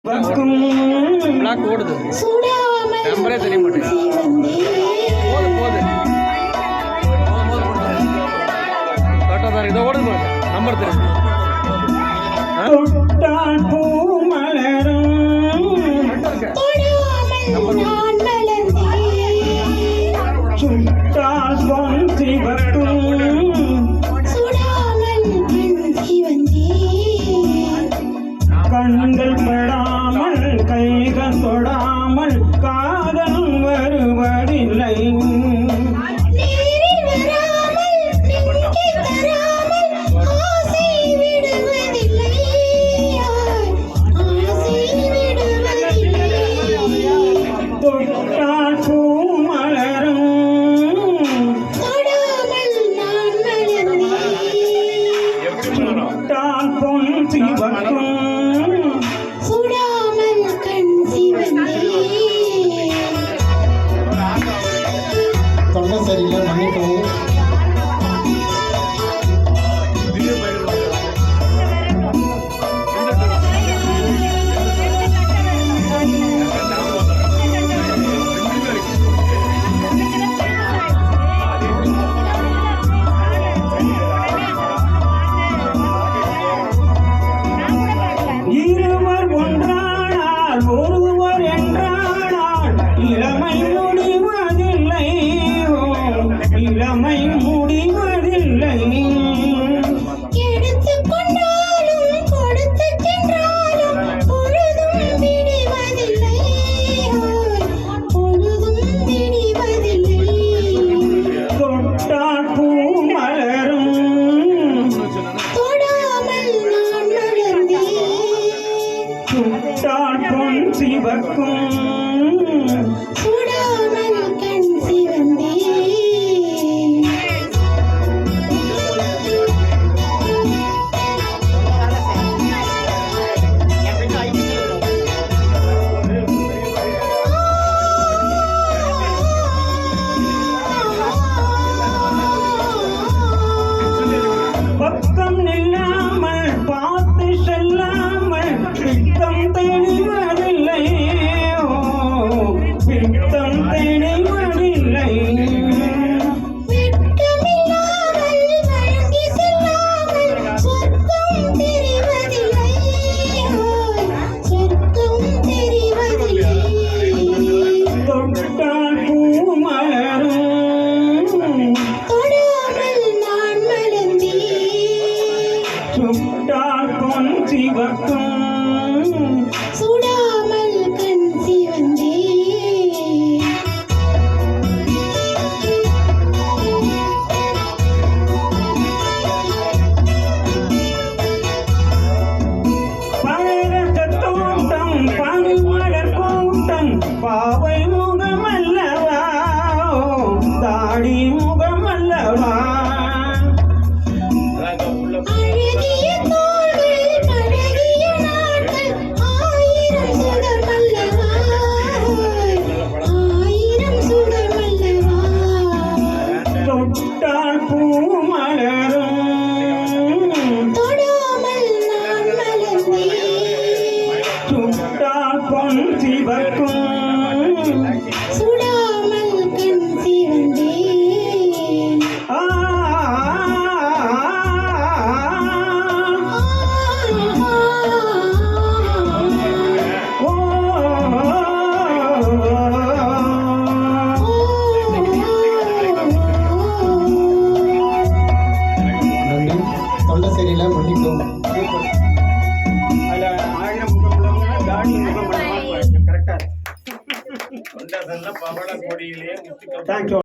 Black ஓடுது, நம்பரே தெரிய மாட்டேங்குது. போது போது கரெக்டாக தான் இதை ஓடுது பாருங்க, நம்பர் தெரியும். கண்கள் படாமல் கைகள் தொடாமல் காதல் வருவதில்லை. தொட்டால் பூ மலரும், சுட்டால் பொன் சிவக்கும். தொண்டை சரியில்லை, மன்னிக்கவும். இருவர் ஒன்றானால் ஒருவர் என்றானால் இளமை முடிவதில்லை, இளமை முடிவதில்லை. தொட்டால் பூ மலரும், சுட்டால் பொன் சிவக்கும். பக்கம் நில்லாமல் பார்த்து செல்லாமல் பித்தம் தெளிவதில்லை, பித்தம் தெளிவதில்லை. தொட்டால் பூ மலரும், சுட்டால் பொன் சிவக்கும். பழக தோட்டம் பனிமலர் கூட்டம் பாவை முகமல்லவா, தாடி முகமல்லவா. தொட்டால் பூ மலரும், சுட்டால் பொன் சிவக்கும். ஆ ஓ நன்றி. தொண்டை சரியில்லை, மன்னிக்கவும். அதில் 1000 முகம் உள்ளவங்க தாடி முகம் கரெக்டாக. பவள கொடியிலே தேங்க்யூ.